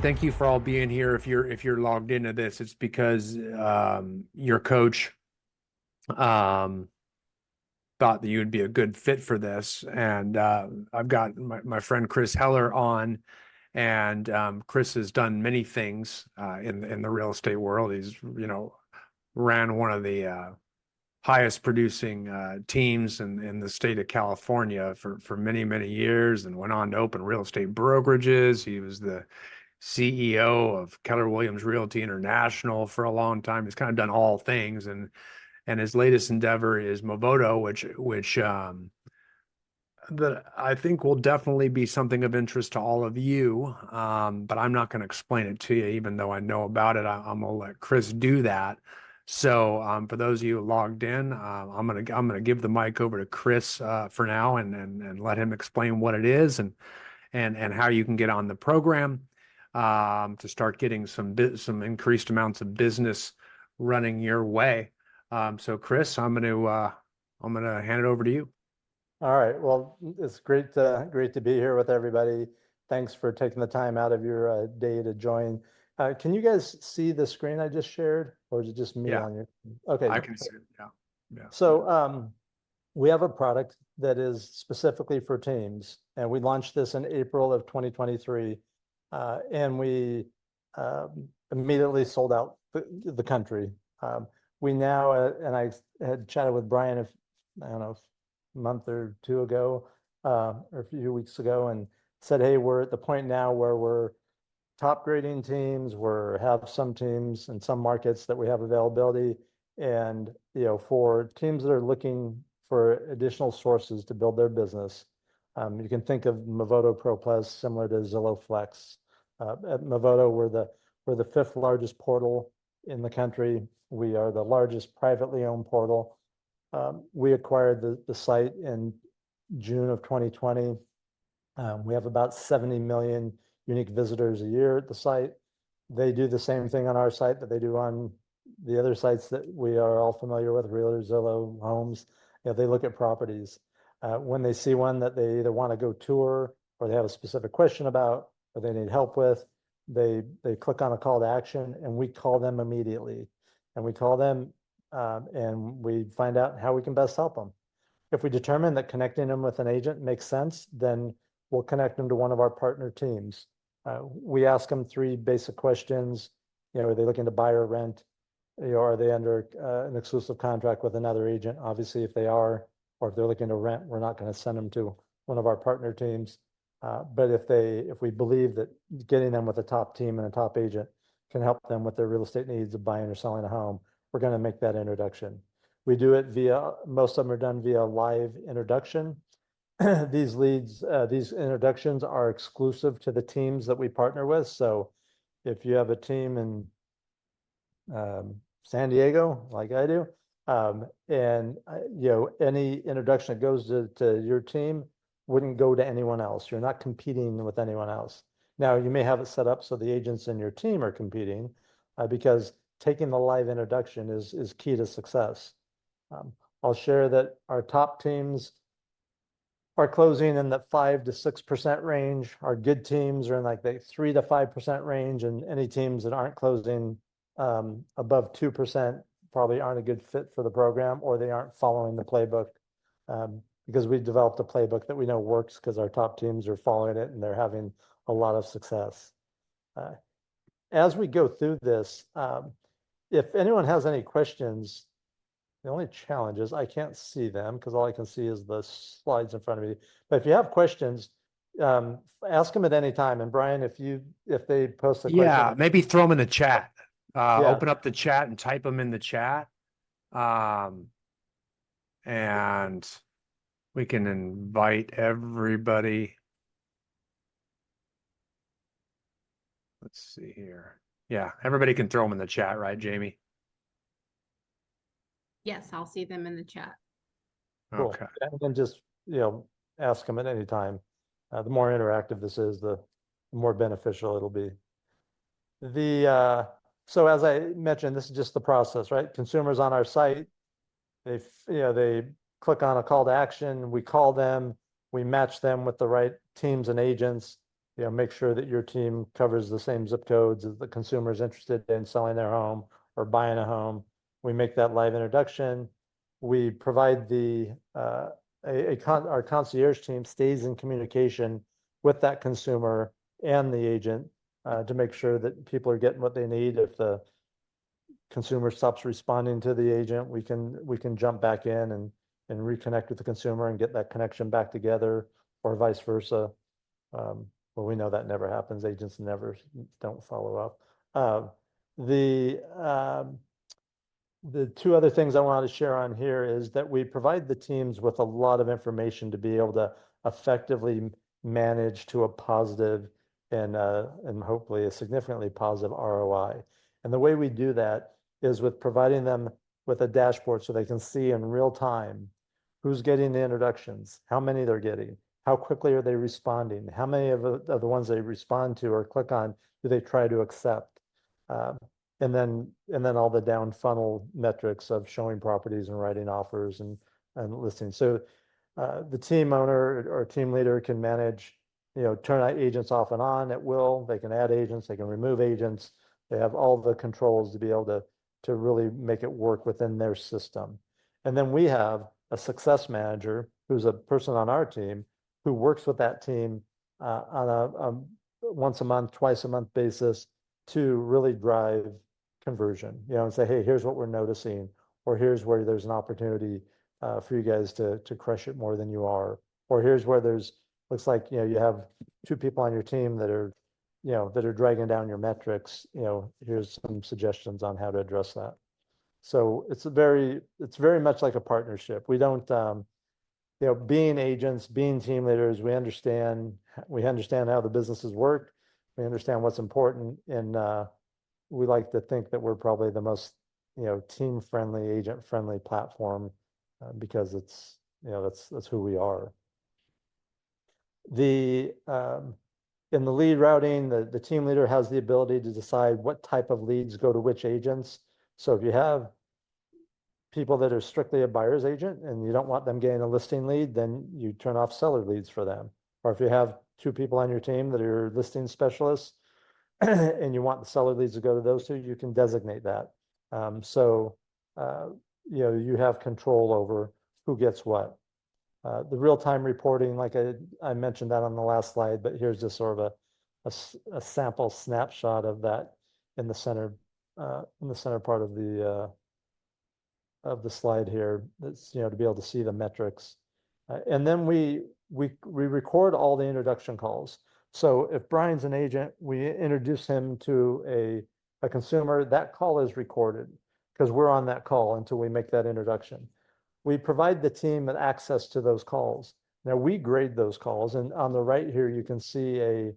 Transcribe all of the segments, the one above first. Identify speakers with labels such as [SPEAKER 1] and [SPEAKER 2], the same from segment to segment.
[SPEAKER 1] thank you for all being here. If you're logged into this, it's because your coach um thought that you would be a good fit for this. And I've got my friend Chris Heller on, and Chris has done many things in the real estate world. He's, ran one of the highest producing teams in the state of California for many, many years, and went on to open real estate brokerages. He was the CEO of Keller Williams Realty International for a long time. He's kind of done all things, and his latest endeavor is Movoto, which that I think will definitely be something of interest to all of you. But I'm not going to explain it to you, even though I know about it. I'm going to let Chris do that. So for those of you logged in, I'm gonna give the mic over to Chris for now, and let him explain what it is and how you can get on the program to start getting some increased amounts of business running your way. So Chris, I'm gonna hand it over to you.
[SPEAKER 2] All right. Well, it's great to be here with everybody. Thanks for taking the time out of your day to join. Can you guys see the screen I just shared, or is it just me
[SPEAKER 1] Yeah,
[SPEAKER 2] on your? Okay.
[SPEAKER 1] I can see it. Yeah, yeah.
[SPEAKER 2] So we have a product that is specifically for teams, and we launched this in April of 2023, and we immediately sold out the country. We now, and I had chatted with Brian, if I don't know, a month or two ago, or a few weeks ago, and said, hey, we're at the point now where we're top grading teams. We have some teams in some markets that we have availability. And, for teams that are looking for additional sources to build their business, you can think of Movoto Pro Plus, similar to Zillow Flex. At Movoto, we're the fifth largest portal in the country. We are the largest privately owned portal. We acquired the site in June of 2020. We have about 70 million unique visitors a year at the site. They do the same thing on our site that they do on the other sites that we are all familiar with, Realtor, Zillow, Homes. They look at properties. When they see one that they either want to go tour, or they have a specific question about, or they need help with, they click on a call to action, and we call them immediately. And we call them and we find out how we can best help them. If we determine that connecting them with an agent makes sense, then we'll connect them to one of our partner teams. We ask them three basic questions. Are they looking to buy or rent? Are they under an exclusive contract with another agent? Obviously, if they are, or if they're looking to rent, we're not going to send them to one of our partner teams. But if we believe that getting them with a top team and a top agent can help them with their real estate needs of buying or selling a home, we're going to make that introduction. We do it most of them are done via live introduction. These introductions are exclusive to the teams that we partner with. So if you have a team in San Diego, like I do, and any introduction that goes to your team wouldn't go to anyone else. You're not competing with anyone else. Now, you may have it set up so the agents in your team are competing, because taking the live introduction is key to success. I'll share that our top teams are closing in the 5 to 6% range. Our good teams are in like the 3 to 5% range, and any teams that aren't closing above 2% probably aren't a good fit for the program, or they aren't following the playbook, because we developed a playbook that we know works because our top teams are following it and they're having a lot of success. As we go through this, if anyone has any questions, the only challenge is I can't see them because all I can see is the slides in front of me. But if you have questions, ask them at any time. And Brian, if they post a
[SPEAKER 1] Yeah,
[SPEAKER 2] question,
[SPEAKER 1] maybe throw them in the chat.
[SPEAKER 2] yeah,
[SPEAKER 1] Open up the chat and type them in the chat. And we can invite everybody. Let's see here. Yeah, everybody can throw them in the chat, right, Jamie?
[SPEAKER 3] Yes, I'll see them in the chat.
[SPEAKER 2] cool.
[SPEAKER 1] Okay.
[SPEAKER 2] And then just ask them at any time. The more interactive this is, the more beneficial it'll be. So as I mentioned, this is just the process, right? Consumers on our site, they click on a call to action. We call them, we match them with the right teams and agents. make sure that your team covers the same zip codes as the consumer is interested in selling their home or buying a home. We make that live introduction. We provide our concierge team stays in communication with that consumer and the agent to make sure that people are getting what they need. If the consumer stops responding to the agent, we can jump back in and reconnect with the consumer and get that connection back together, or vice versa. Well, we know that never happens. Agents don't follow up. The two other things I wanted to share on here is that we provide the teams with a lot of information to be able to effectively manage to a positive and hopefully a significantly positive ROI. And the way we do that is with providing them with a dashboard so they can see in real time who's getting the introductions, how many they're getting, how quickly are they responding, how many of the ones they respond to or click on do they try to accept. And then all the down funnel metrics of showing properties and writing offers and listings. So the team owner or team leader can manage, turn agents off and on at will. They can add agents, they can remove agents. They have all the controls to be able to really make it work within their system. And then we have a success manager who's a person on our team who works with that team on a once a month, twice a month basis to really drive conversion, and say, hey, here's what we're noticing, or here's where there's an opportunity for you guys to crush it more than you are, or here's where looks like, you have two people on your team that are dragging down your metrics. Here's some suggestions on how to address that. So it's very much like a partnership. We don't, being agents, being team leaders, we understand how the businesses work. We understand what's important, and we like to think that we're probably the most, team friendly, agent friendly platform because it's, that's who we are. In the lead routing, the team leader has the ability to decide what type of leads go to which agents. So if you have people that are strictly a buyer's agent and you don't want them getting a listing lead, then you turn off seller leads for them. Or if you have two people on your team that are listing specialists and you want the seller leads to go to those two, you can designate that. You have control over who gets what. The real-time reporting, like I mentioned that on the last slide, but here's just sort of a sample snapshot of that in the center part of the slide here. That's, to be able to see the metrics. And then we record all the introduction calls. So if Brian's an agent, we introduce him to a consumer, that call is recorded because we're on that call until we make that introduction. We provide the team with access to those calls. Now we grade those calls, and on the right here, you can see a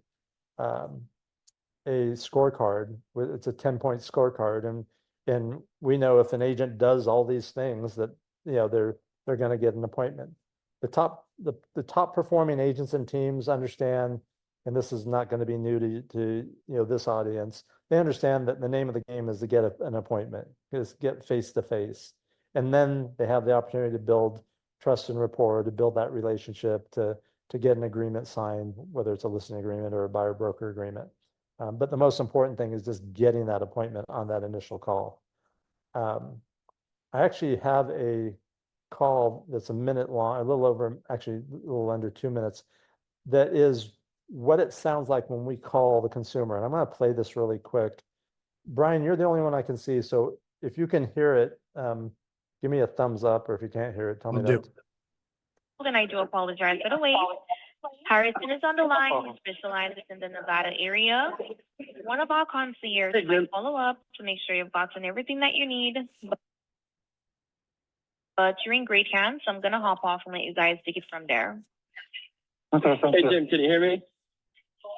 [SPEAKER 2] scorecard. It's a 10-point scorecard. And we know if an agent does all these things that, they're going to get an appointment. The top performing agents and teams understand, and this is not going to be new to this audience. They understand that the name of the game is to get an appointment, is get face to face, and then they have the opportunity to build trust and rapport, to build that relationship, to get an agreement signed, whether it's a listing agreement or a buyer broker agreement. But the most important thing is just getting that appointment on that initial call. I actually have a call that's a minute long, a little under 2 minutes, that is what it sounds like when we call the consumer. And I'm going to play this really quick. Brian, you're the only one I can see. So if you can hear it, give me a thumbs up, or if you can't hear it, tell me that.
[SPEAKER 4] Then I do apologize for the wait. Harrison is on the line. He specializes in the Nevada area. One of our concierge will follow up to make sure you've gotten everything that you need. But you're in great hands, so I'm going to hop off and let you guys take it from there.
[SPEAKER 5] Okay, thank you. Jim, can you hear me?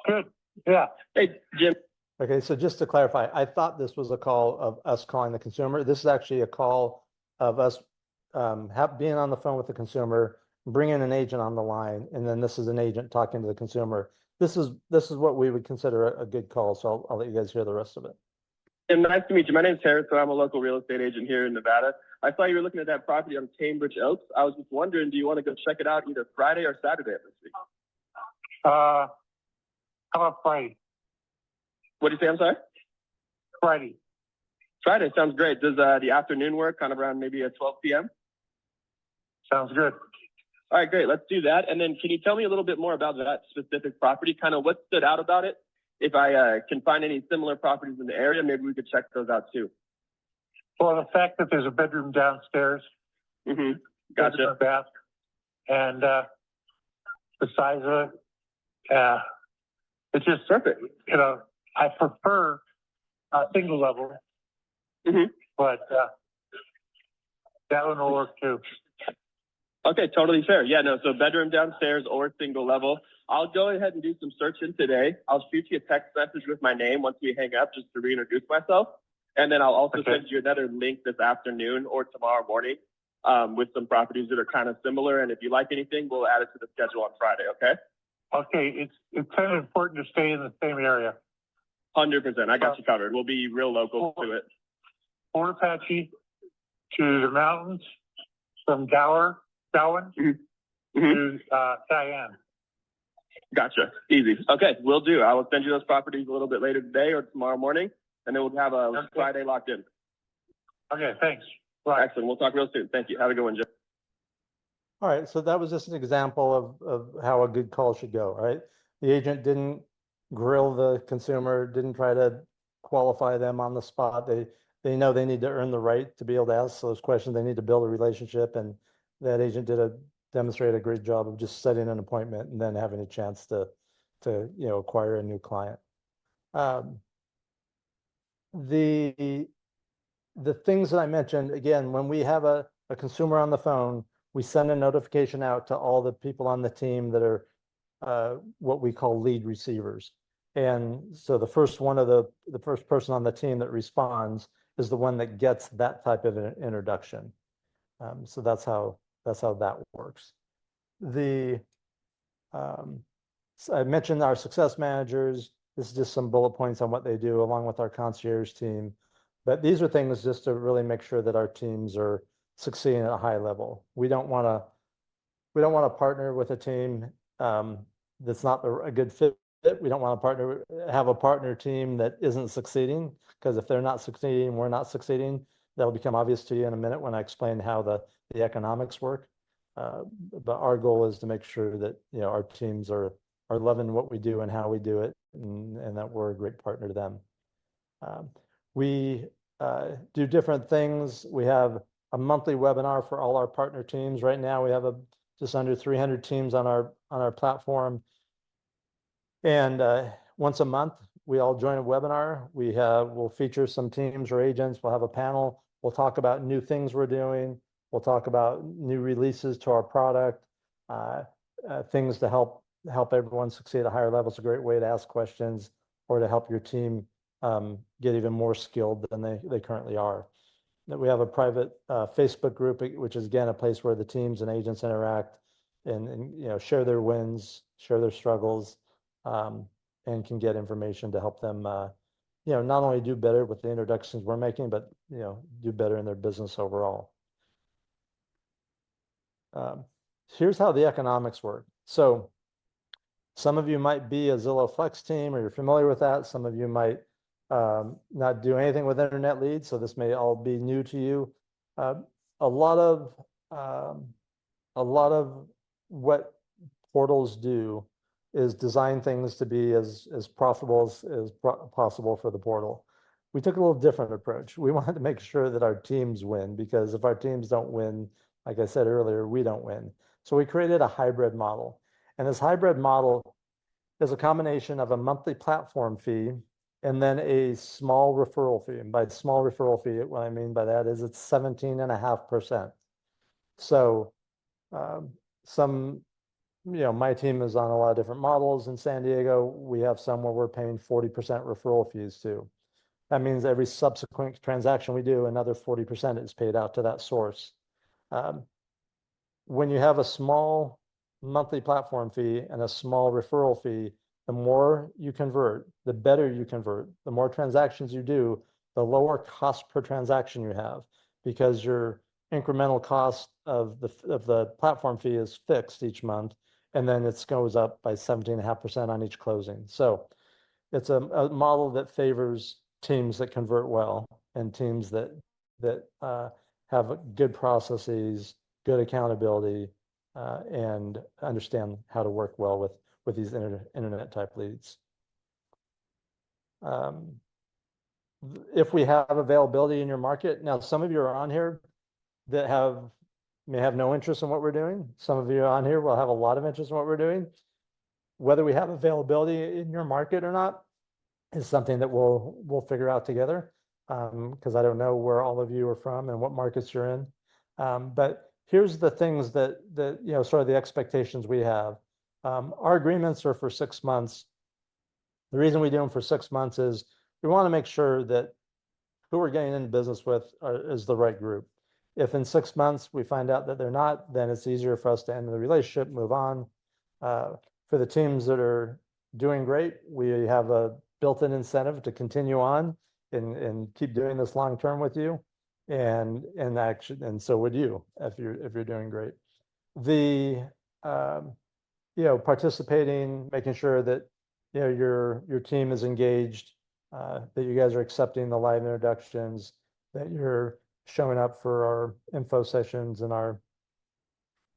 [SPEAKER 5] Good. Yeah. Hey, Jim.
[SPEAKER 2] Okay, so just to clarify, I thought this was a call of us calling the consumer. This is actually a call of us being on the phone with the consumer, bringing an agent on the line, and then this is an agent talking to the consumer. This is what we would consider a good call. So I'll let you guys hear the rest of it.
[SPEAKER 5] Jim, nice to meet you. My name is Harrison. I'm a local real estate agent here in Nevada. I saw you were looking at that property on Cambridge Oaks. I was just wondering, do you want to go check it out either Friday or Saturday of this week?
[SPEAKER 6] How about Friday?
[SPEAKER 5] What did you say? I'm sorry.
[SPEAKER 6] Friday.
[SPEAKER 5] Friday sounds great. Does the afternoon work? Kind of around maybe at 12 p.m.
[SPEAKER 6] Sounds good.
[SPEAKER 5] All right, great. Let's do that. And then can you tell me a little bit more about that specific property? Kind of what stood out about it? If I can find any similar properties in the area, maybe we could check those out too.
[SPEAKER 6] Well, the fact that there's a bedroom downstairs,
[SPEAKER 5] Mm-hmm.
[SPEAKER 6] bedroom
[SPEAKER 5] Gotcha.
[SPEAKER 6] and bath, and the size of it, it's just
[SPEAKER 5] Perfect.
[SPEAKER 6] I prefer a single level,
[SPEAKER 5] Mhm.
[SPEAKER 6] but that one will work too.
[SPEAKER 5] Okay, totally fair. Yeah, no, so bedroom downstairs or single level. I'll go ahead and do some searching today. I'll shoot you a text message with my name once we hang up just to reintroduce myself. And then I'll also
[SPEAKER 6] Okay.
[SPEAKER 5] send you another link this afternoon or tomorrow morning with some properties that are kind of similar. And if you like anything, we'll add it to the schedule on Friday, okay?
[SPEAKER 6] Okay, it's kind of important to stay in the same area.
[SPEAKER 5] 100%. I got you covered. We'll be real local to it.
[SPEAKER 6] Fort Apache to the mountains, from Darwin
[SPEAKER 5] Mhm.
[SPEAKER 6] to Cheyenne.
[SPEAKER 5] Gotcha. Easy. Okay, will do. I will send you those properties a little bit later today or tomorrow morning, and then we'll have a
[SPEAKER 6] Okay.
[SPEAKER 5] Friday locked in.
[SPEAKER 6] Okay, thanks. Bye.
[SPEAKER 5] Excellent. We'll talk real soon. Thank you. Have a good one, Jim.
[SPEAKER 2] All right, so that was just an example of how a good call should go, right? The agent didn't grill the consumer, didn't try to qualify them on the spot. They know they need to earn the right to be able to ask those questions. They need to build a relationship, and that agent demonstrated a great job of just setting an appointment and then having a chance to acquire a new client. The things that I mentioned, again, when we have a consumer on the phone, we send a notification out to all the people on the team that are what we call lead receivers. And so the first person on the team that responds is the one that gets that type of an introduction. So that's how that works. So I mentioned our success managers. This is just some bullet points on what they do along with our concierge team. But these are things just to really make sure that our teams are succeeding at a high level. We don't want to partner with a team that's not a good fit. We don't want to have a partner team that isn't succeeding, because if they're not succeeding, we're not succeeding. That'll become obvious to you in a minute when I explain how the economics work. But our goal is to make sure that our teams are loving what we do and how we do it, and that we're a great partner to them. We do different things. We have a monthly webinar for all our partner teams. Right now, we have just under 300 teams on our platform. And once a month, we all join a webinar. We'll feature some teams or agents. We'll have a panel. We'll talk about new things we're doing. We'll talk about new releases to our product, things to help everyone succeed at a higher level. It's a great way to ask questions or to help your team get even more skilled than they currently are. We have a private Facebook group, which is again a place where the teams and agents interact and share their wins, share their struggles, and can get information to help them not only do better with the introductions we're making, but do better in their business overall. Here's how the economics work. So some of you might be a Zillow Flex team, or you're familiar with that. Some of you might not do anything with internet leads, so this may all be new to you. A lot of what portals do is design things to be as profitable as possible for the portal. We took a little different approach. We wanted to make sure that our teams win, because if our teams don't win, like I said earlier, we don't win. So we created a hybrid model. And this hybrid model is a combination of a monthly platform fee and then a small referral fee. And by small referral fee, what I mean by that is it's 17.5%. So my team is on a lot of different models in San Diego. We have some where we're paying 40% referral fees too. That means every subsequent transaction we do, another 40% is paid out to that source. When you have a small monthly platform fee and a small referral fee, the more you convert, the better you convert. The more transactions you do, the lower cost per transaction you have, because your incremental cost of the platform fee is fixed each month, and then it goes up by 17.5% on each closing. So it's a model that favors teams that convert well and teams that have good processes, good accountability, and understand how to work well with these internet type leads. If we have availability in your market, now some of you are on here that may have no interest in what we're doing. Some of you on here will have a lot of interest in what we're doing. Whether we have availability in your market or not is something that we'll figure out together, because I don't know where all of you are from and what markets you're in. But here's the things that sort of the expectations we have. Our agreements are for 6 months. The reason we do them for 6 months is we want to make sure that who we're getting into business with is the right group. If in 6 months we find out that they're not, then it's easier for us to end the relationship, move on. For the teams that are doing great, we have a built-in incentive to continue on and keep doing this long term with you. And so would you if you're doing great. The participating, making sure that your team is engaged, that you guys are accepting the live introductions, that you're showing up for our info sessions and our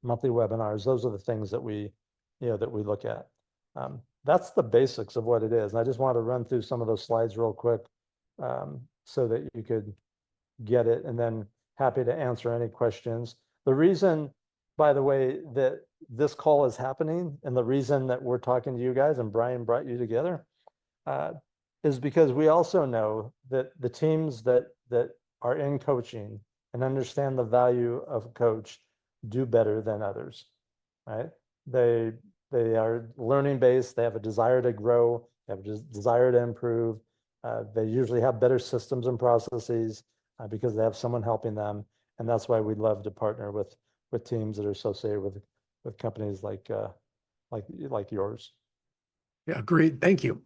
[SPEAKER 2] monthly webinars. Those are the things that we look at. That's the basics of what it is. And I just want to run through some of those slides real quick, so that you could get it, and then happy to answer any questions. The reason, by the way, that this call is happening and the reason that we're talking to you guys and Brian brought you together is because we also know that the teams that are in coaching and understand the value of a coach do better than others, right? They are learning based. They have a desire to grow. They have a desire to improve. They usually have better systems and processes because they have someone helping them. And that's why we love to partner with teams that are associated with companies like yours.
[SPEAKER 1] Yeah, great. Thank you.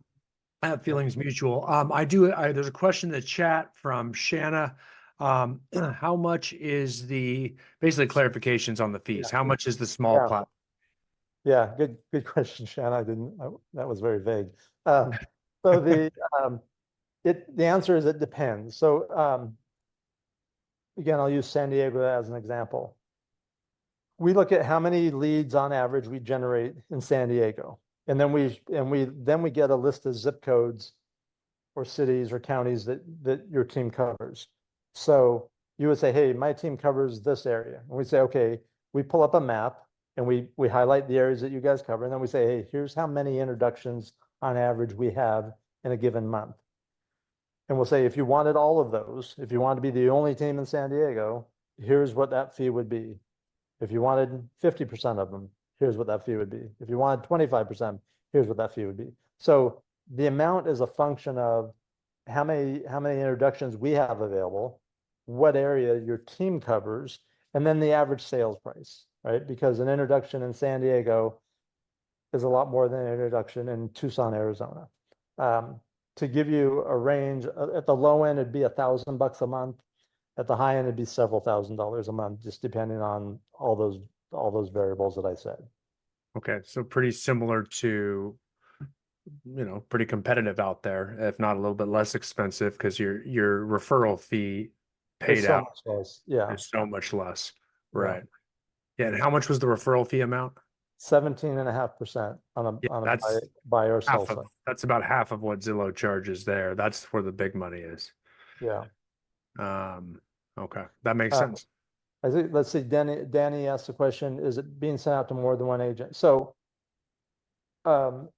[SPEAKER 1] I have feelings mutual. There's a question in the chat from Shanna. How much is basically clarifications on the fees?
[SPEAKER 2] Yeah.
[SPEAKER 1] How much is the small
[SPEAKER 2] Yeah.
[SPEAKER 1] platform?
[SPEAKER 2] Yeah, good question, Shanna. That was very vague. So the answer is it depends. So again, I'll use San Diego as an example. We look at how many leads on average we generate in San Diego, and then we get a list of zip codes or cities or counties that your team covers. So you would say, hey, my team covers this area, and we say, okay, we pull up a map and we highlight the areas that you guys cover, and then we say, hey, here's how many introductions on average we have in a given month. And we'll say, if you wanted all of those, if you want to be the only team in San Diego, here's what that fee would be. If you wanted 50% of them, here's what that fee would be. If you wanted 25%, here's what that fee would be. So the amount is a function of how many introductions we have available, what area your team covers, and then the average sales price, right? Because an introduction in San Diego is a lot more than an introduction in Tucson, Arizona. To give you a range, at the low end, it'd be $1,000 a month. At the high end, it'd be several $1,000s a month, just depending on all those variables that I said.
[SPEAKER 1] Okay, so pretty similar to, pretty competitive out there, if not a little bit less expensive, because your referral fee paid out
[SPEAKER 2] Less. Yeah.
[SPEAKER 1] is so much less.
[SPEAKER 2] Yeah.
[SPEAKER 1] Right. Yeah. And how much was the referral fee amount?
[SPEAKER 2] 17.5% on a
[SPEAKER 1] that's
[SPEAKER 2] buy or sell side.
[SPEAKER 1] That's about half of what Zillow charges there. That's where the big money is.
[SPEAKER 2] Yeah.
[SPEAKER 1] Okay, that makes sense.
[SPEAKER 2] I think, let's see, Danny asked the question, is it being sent out to more than one agent? So an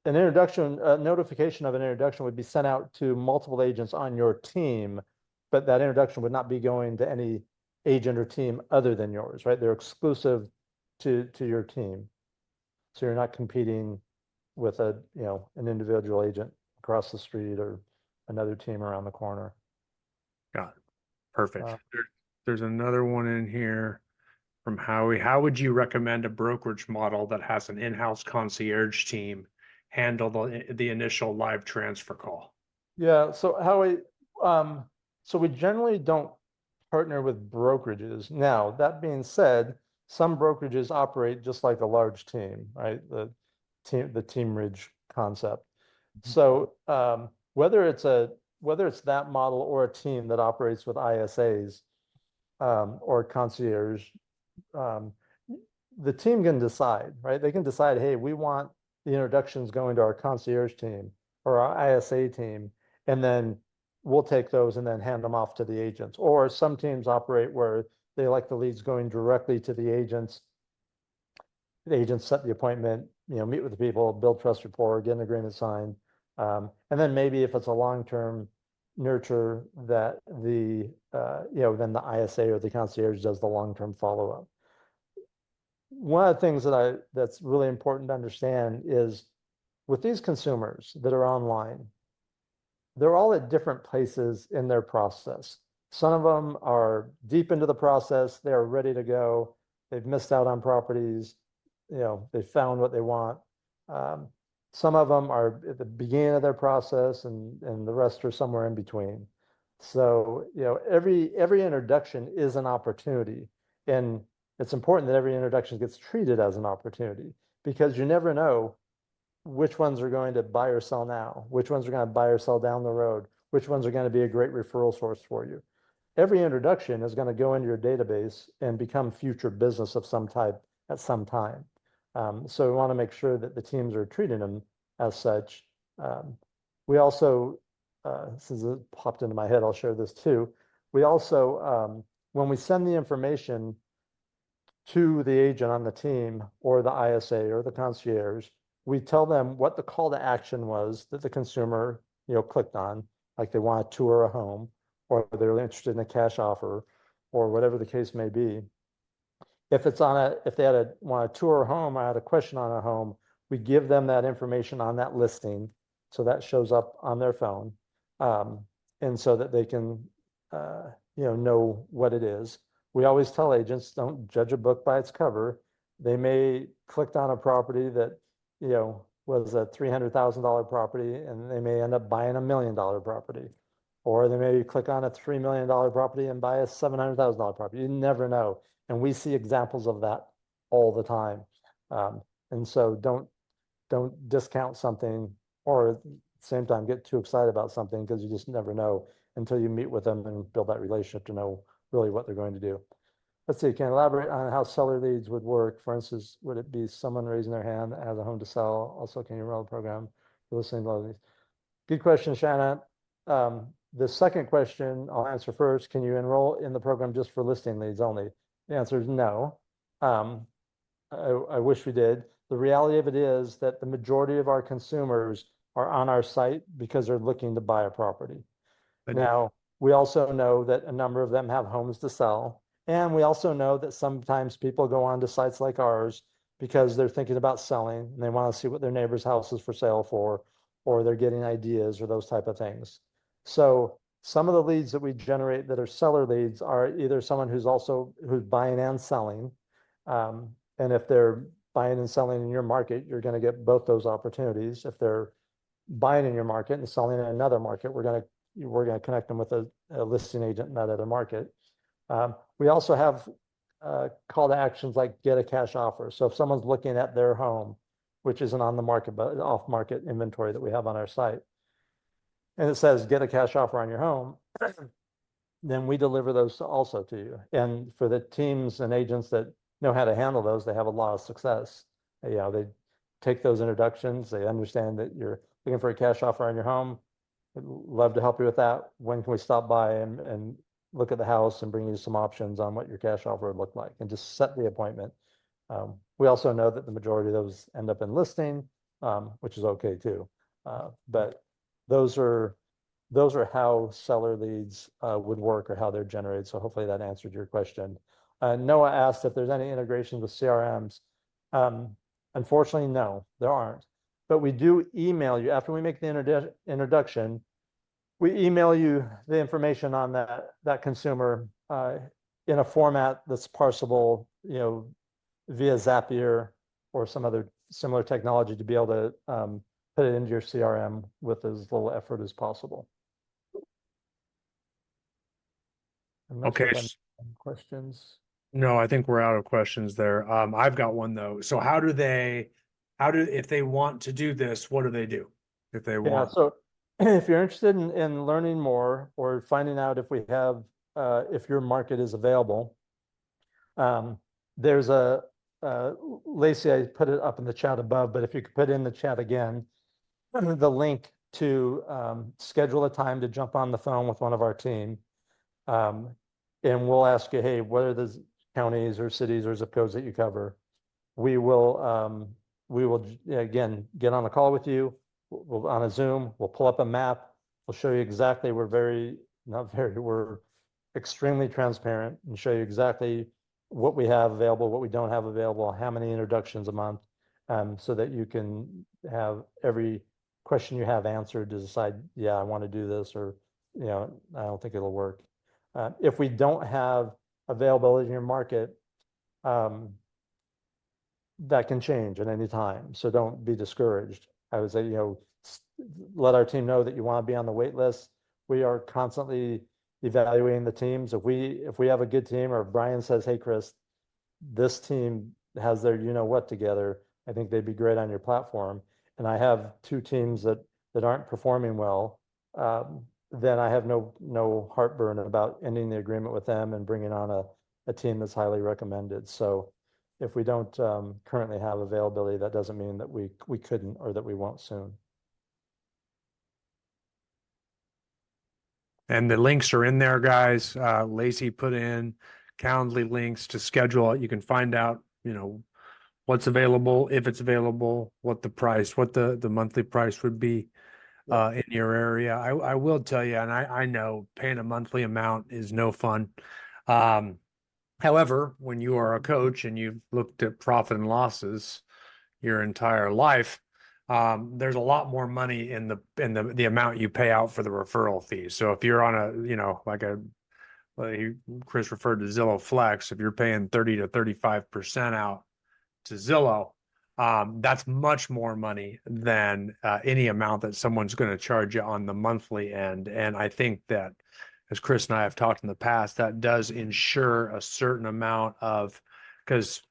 [SPEAKER 2] introduction, a notification of an introduction would be sent out to multiple agents on your team, but that introduction would not be going to any agent or team other than yours, right? They're exclusive to your team. So you're not competing with an individual agent across the street or another team around the corner.
[SPEAKER 1] Got it. Perfect. There's another one in here from Howie. How would you recommend a brokerage model that has an in-house concierge team handle the initial live transfer call?
[SPEAKER 2] Yeah, so Howie, so we generally don't partner with brokerages. Now, that being said, some brokerages operate just like a large team, right? The team ridge concept. So whether it's that model or a team that operates with ISAs or concierge, the team can decide, right? They can decide, hey, we want the introductions going to our concierge team or our ISA team, and then we'll take those and then hand them off to the agents. Or some teams operate where they like the leads going directly to the agents. The agents set the appointment, meet with the people, build trust rapport, get an agreement signed. And then maybe if it's a long-term nurture that then the ISA or the concierge does the long-term follow-up. One of the things that's really important to understand is with these consumers that are online, they're all at different places in their process. Some of them are deep into the process, they're ready to go, they've missed out on properties, they found what they want. Some of them are at the beginning of their process, and the rest are somewhere in between. So, every introduction is an opportunity, and it's important that every introduction gets treated as an opportunity, because you never know which ones are going to buy or sell now, which ones are going to buy or sell down the road, which ones are going to be a great referral source for you. Every introduction is going to go into your database and become future business of some type at some time. So we want to make sure that the teams are treating them as such. We also, since it popped into my head, I'll share this too. We also, when we send the information to the agent on the team or the ISA or the concierge, we tell them what the call to action was that the consumer, clicked on, like they want to tour a home, or they're interested in a cash offer, or whatever the case may be. If they want to tour a home, I had a question on a home, we give them that information on that listing, so that shows up on their phone, and so that they can, know what it is. We always tell agents, don't judge a book by its cover. They may clicked on a property that, was a $300,000 property, and they may end up buying $1 million property. Or they may click on a $3 million property and buy a $700,000 property. You never know. And we see examples of that all the time. And so don't discount something, or at the same time get too excited about something, because you just never know until you meet with them and build that relationship to know really what they're going to do. Let's see, can you elaborate on how seller leads would work? For instance, would it be someone raising their hand that has a home to sell? Also, can you enroll the program for listening to these? Good question, Shanna. The second question I'll answer first. Can you enroll in the program just for listing leads only? The answer is no. I wish we did. The reality of it is that the majority of our consumers are on our site because they're looking to buy a property. Now, we also know that a number of them have homes to sell. And we also know that sometimes people go on to sites like ours because they're thinking about selling and they want to see what their neighbor's house is for sale for, or they're getting ideas or those type of things. So some of the leads that we generate that are seller leads are either someone who's buying and selling. And if they're buying and selling in your market, you're going to get both those opportunities. If they're buying in your market and selling in another market, we're going to connect them with a listing agent in that other market. We also have call to actions like get a cash offer. So if someone's looking at their home, which isn't on the market, but off market inventory that we have on our site, and it says get a cash offer on your home, then we deliver those also to you. And for the teams and agents that know how to handle those, they have a lot of success. They take those introductions, they understand that you're looking for a cash offer on your home. We'd love to help you with that. When can we stop by and look at the house and bring you some options on what your cash offer would look like, and just set the appointment. We also know that the majority of those end up in listing, which is okay too. But those are how seller leads would work, or how they're generated. So hopefully that answered your question. Noah asked if there's any integrations with CRMs. Unfortunately, no, there aren't. But we do email you after we make the introduction. We email you the information on that consumer in a format that's parsable, via Zapier or some other similar technology to be able to put it into your CRM with as little effort as possible. I'm not sure
[SPEAKER 1] Okay.
[SPEAKER 2] if I have any questions.
[SPEAKER 1] No, I think we're out of questions there. I've got one though. So if they want to do this, what do they do? If they
[SPEAKER 2] Yeah,
[SPEAKER 1] want,
[SPEAKER 2] so if you're interested in learning more or finding out if we have, if your market is available, there's Lacey, I put it up in the chat above, but if you could put in the chat again, the link to schedule a time to jump on the phone with one of our team. And we'll ask you, hey, what are the counties or cities or zip codes that you cover? We will, again, get on a call with you. We'll on a Zoom, we'll pull up a map. We'll show you exactly, we're extremely transparent and show you exactly what we have available, what we don't have available, how many introductions a month, so that you can have every question you have answered to decide, yeah, I want to do this, or, I don't think it'll work. If we don't have availability in your market, that can change at any time. So don't be discouraged. I would say, let our team know that you want to be on the wait list. We are constantly evaluating the teams. If we have a good team, or if Brian says, hey, Chris, this team has their what together, I think they'd be great on your platform. And I have two teams that aren't performing well, then I have no heartburn about ending the agreement with them and bringing on a team that's highly recommended. So if we don't currently have availability, that doesn't mean that we couldn't or that we won't soon.
[SPEAKER 1] and the links are in there, guys. Lacey put in Calendly links to schedule. You can find out, what's available, if it's available, what the monthly price would be in your area. I will tell you, and I know paying a monthly amount is no fun. However, when you are a coach and you've looked at profit and losses your entire life, there's a lot more money in the amount you pay out for the referral fees. So if you're on Chris referred to Zillow Flex, if you're paying 30 to 35% out to Zillow, that's much more money than any amount that someone's going to charge you on the monthly end. And I think that, as Chris and I have talked in the past, that does ensure a certain amount of, because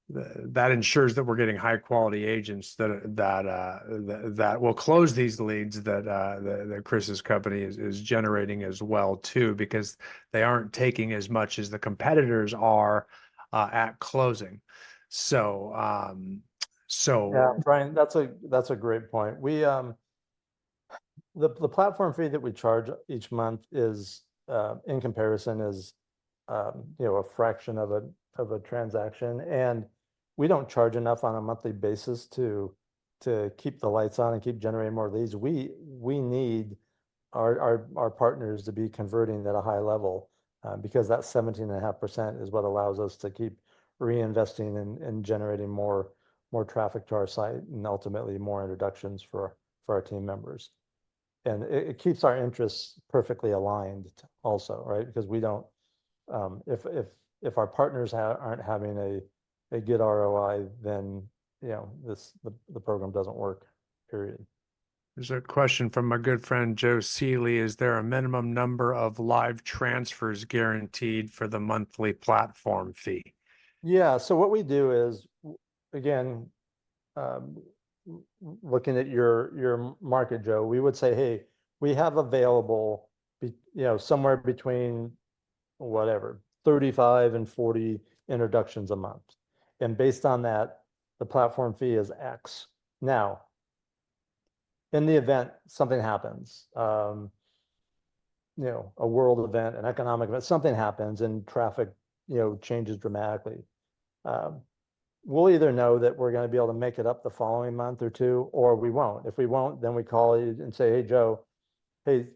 [SPEAKER 1] that ensures that we're getting high quality agents that will close these leads that Chris's company is generating as well too, because they aren't taking as much as the competitors are at closing. So
[SPEAKER 2] Yeah, Brian, that's a great point. We the platform fee that we charge each month is in comparison is a fraction of a transaction, and we don't charge enough on a monthly basis to keep the lights on and keep generating more leads. We need our partners to be converting at a high level, because that 17.5% is what allows us to keep reinvesting and generating more traffic to our site, and ultimately more introductions for our team members. And it keeps our interests perfectly aligned also, right? Because we don't, if our partners aren't having a good ROI, then the program doesn't work, period.
[SPEAKER 1] there's a question from my good friend Joe Seeley. Is there a minimum number of live transfers guaranteed for the monthly platform fee?
[SPEAKER 2] Yeah, so what we do is, again, looking at your market, Joe, we would say, hey, we have available, somewhere between whatever, 35 and 40 introductions a month. And based on that, the platform fee is X. Now, in the event something happens, a world event, an economic event, something happens and traffic, changes dramatically. We'll either know that we're going to be able to make it up the following month or two, or we won't. If we won't, then we call you and say, hey, Joe, hey,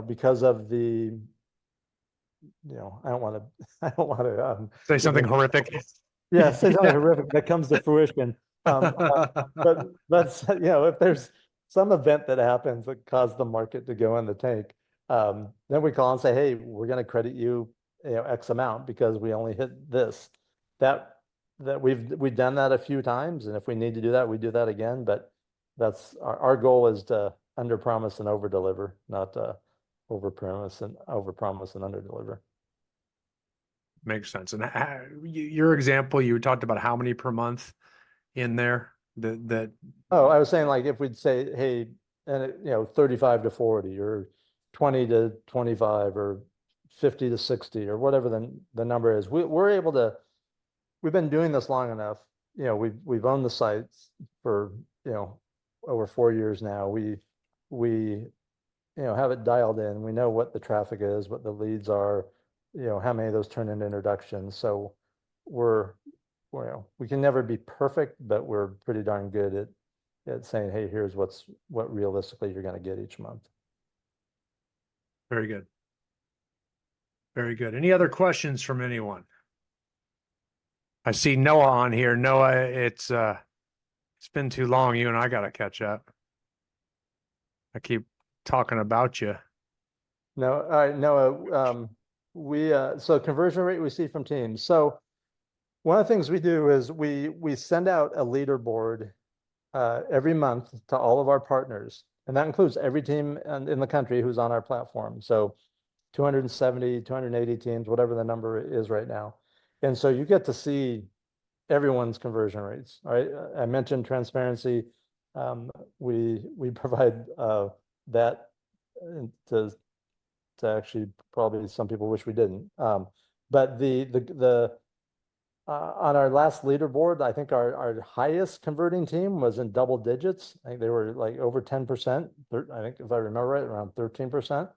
[SPEAKER 2] because of the, I don't want to
[SPEAKER 1] Say something horrific.
[SPEAKER 2] Yeah, say something horrific that comes to fruition. But that's, if there's some event that happens that caused the market to go in the tank, then we call and say, hey, we're going to credit you, X amount because we only hit this. That we've done that a few times, and if we need to do that, we do that again. But that's our goal is to under promise and over deliver, not over promise and under deliver.
[SPEAKER 1] Makes sense. And your example, you talked about how many per month in there that
[SPEAKER 2] Oh, I was saying like if we'd say, hey, and it, 35 to 40 or 20 to 25 or 50 to 60 or whatever the number is. We're able to, we've been doing this long enough. We've owned the sites for, over 4 years now. We have it dialed in. We know what the traffic is, what the leads are, how many of those turn into introductions. So we can never be perfect, but we're pretty darn good at saying, hey, here's what realistically you're going to get each month.
[SPEAKER 1] very good. Very good. Any other questions from anyone? I see Noah on here. Noah, it's been too long. You and I got to catch up. I keep talking about you.
[SPEAKER 2] No, all right, Noah, so conversion rate we see from teams. So one of the things we do is we send out a leaderboard every month to all of our partners, and that includes every team in the country who's on our platform. So 270, 280 teams, whatever the number is right now. And so you get to see everyone's conversion rates. All right. I mentioned transparency. We provide that to actually probably some people wish we didn't. But on our last leaderboard, I think our highest converting team was in double digits. I think they were like over 10%. I think if I remember right, around 13%.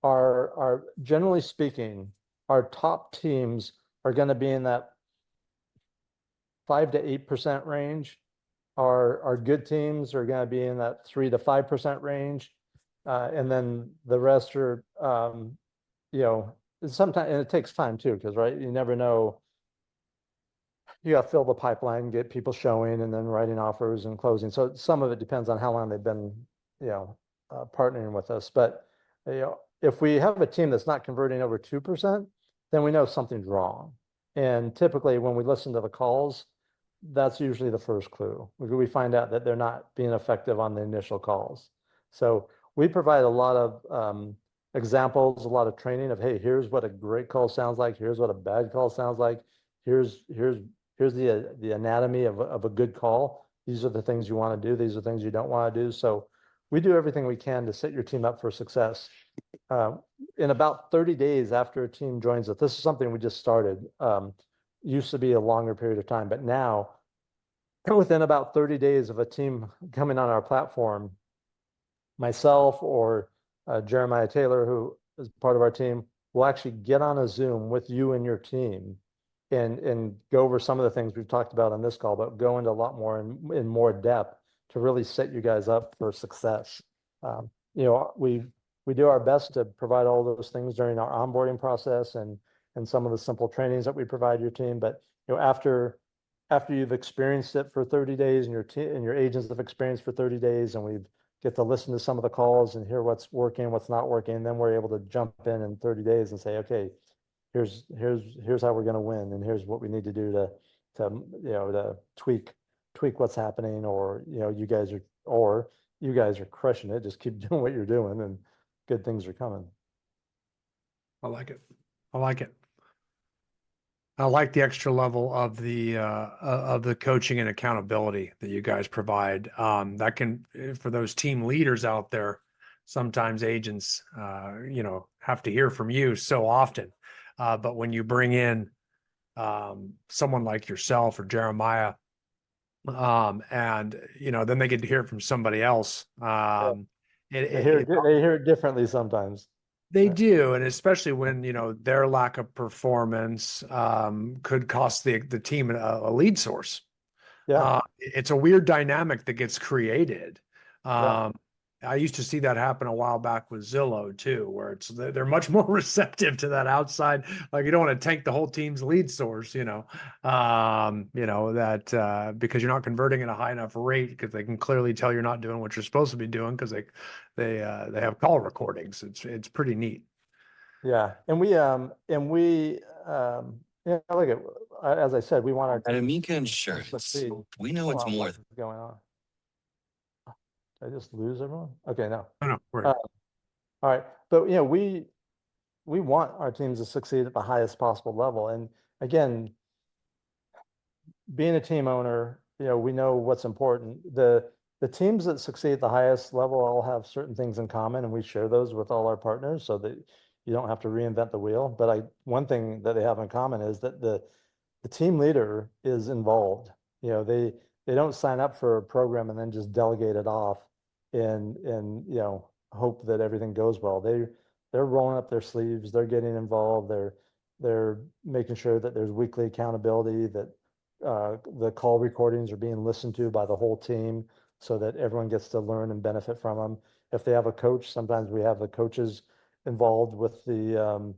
[SPEAKER 2] Our generally speaking, our top teams are going to be in that 5 to 8% range. Our good teams are going to be in that 3 to 5% range. And then the rest are, sometimes, and it takes time too, because right, you never know. You got to fill the pipeline, get people showing, and then writing offers and closing. So some of it depends on how long they've been, partnering with us. But if we have a team that's not converting over 2%, then we know something's wrong. And typically, when we listen to the calls, that's usually the first clue. We find out that they're not being effective on the initial calls. So we provide a lot of examples, a lot of training of, hey, here's what a great call sounds like. Here's what a bad call sounds like. Here's the anatomy of a good call. These are the things you want to do. These are things you don't want to do. So we do everything we can to set your team up for success. In about 30 days after a team joins us, this is something we just started. Used to be a longer period of time, but now within about 30 days of a team coming on our platform, myself or Jeremiah Taylor, who is part of our team, will actually get on a Zoom with you and your team and go over some of the things we've talked about on this call, but go into a lot more in more depth to really set you guys up for success. We do our best to provide all those things during our onboarding process and some of the simple trainings that we provide your team. But after you've experienced it for 30 days and your team and your agents have experienced for 30 days, and we get to listen to some of the calls and hear what's working, what's not working, then we're able to jump in 30 days and say, okay, here's how we're going to win, and here's what we need to do to tweak what's happening, or you guys are crushing it. Just keep doing what you're doing, and good things are coming.
[SPEAKER 1] I like it. I like it. I like the extra level of the coaching and accountability that you guys provide. That can, for those team leaders out there, sometimes agents, have to hear from you so often. But when you bring in someone like yourself or Jeremiah, and then they get to hear it from somebody else.
[SPEAKER 2] They hear it differently sometimes.
[SPEAKER 1] They do, and especially when their lack of performance could cost the team a lead source.
[SPEAKER 2] Yeah.
[SPEAKER 1] It's a weird dynamic that gets created.
[SPEAKER 2] Yeah.
[SPEAKER 1] I used to see that happen a while back with Zillow too, where they're much more receptive to that outside. Like, you don't want to tank the whole team's lead source, that because you're not converting at a high enough rate, because they can clearly tell you're not doing what you're supposed to be doing, because they have call recordings. It's pretty neat.
[SPEAKER 2] Yeah. And look as I said, we want our
[SPEAKER 7] At Amica Insurance, we know it's more.
[SPEAKER 2] What's going on? Did I just lose everyone? Okay, no.
[SPEAKER 1] Oh, no,
[SPEAKER 2] All right, but we we want our teams to succeed at the highest possible level. And again, being a team owner, we know what's important. The teams that succeed at the highest level all have certain things in common, and we share those with all our partners so that you don't have to reinvent the wheel. But one thing that they have in common is that the team leader is involved. They don't sign up for a program and then just delegate it off and hope that everything goes well. They're rolling up their sleeves, they're getting involved, they're making sure that there's weekly accountability, that the call recordings are being listened to by the whole team so that everyone gets to learn and benefit from them. If they have a coach, sometimes we have the coaches involved with the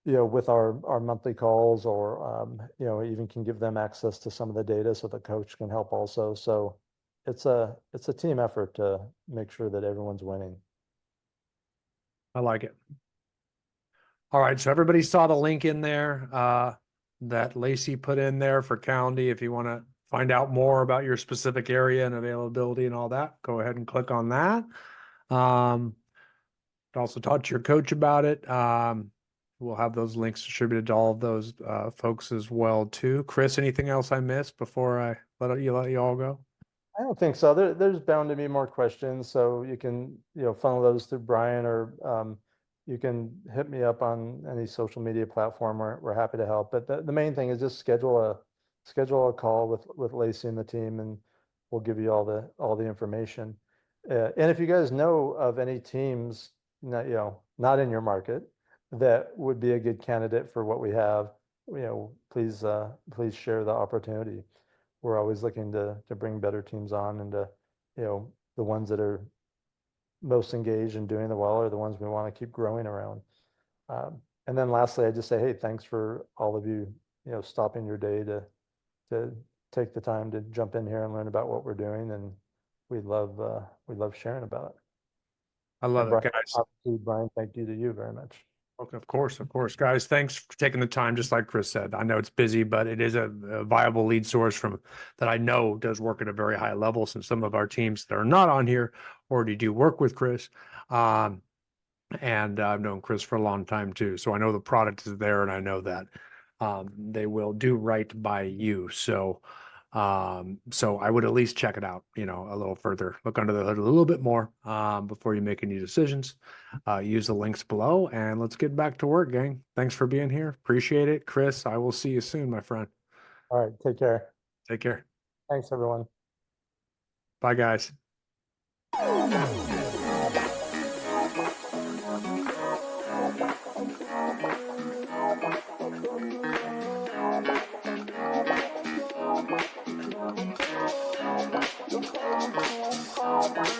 [SPEAKER 2] with our monthly calls, or even can give them access to some of the data so the coach can help also. So it's a team effort to make sure that everyone's winning.
[SPEAKER 1] I like it. All right, so everybody saw the link in there that Lacey put in there for County. If you want to find out more about your specific area and availability and all that, go ahead and click on that. Also talk to your coach about it. We'll have those links distributed to all of those folks as well too. Chris, anything else I missed before I let you all go?
[SPEAKER 2] I don't think so. There's bound to be more questions, so you can funnel those through Brian, or you can hit me up on any social media platform. We're happy to help. But the main thing is just schedule a call with Lacey and the team, and we'll give you all the information. And if you guys know of any teams not in your market that would be a good candidate for what we have, please share the opportunity. We're always looking to bring better teams on, and to the ones that are most engaged and doing the well are the ones we want to keep growing around. And then lastly, I just say, hey, thanks for all of you stopping your day to take the time to jump in here and learn about what we're doing, and we love sharing about it.
[SPEAKER 1] I love
[SPEAKER 2] Brian,
[SPEAKER 1] it, guys.
[SPEAKER 2] obviously, Brian, thank you to you very much.
[SPEAKER 1] Okay, of course, guys. Thanks for taking the time. Just like Chris said, I know it's busy, but it is a viable lead source that I know does work at a very high level. Since some of our teams that are not on here already do work with Chris, and I've known Chris for a long time too, so I know the product is there, and I know that they will do right by you. So I would at least check it out, a little further, look under the hood a little bit more before you make any decisions. Use the links below, and let's get back to work, gang. Thanks for being here. Appreciate it. Chris, I will see you soon, my friend.
[SPEAKER 2] All right, take care.
[SPEAKER 1] Take care.
[SPEAKER 2] Thanks, everyone.
[SPEAKER 1] Bye, guys.
[SPEAKER 8] Thank you.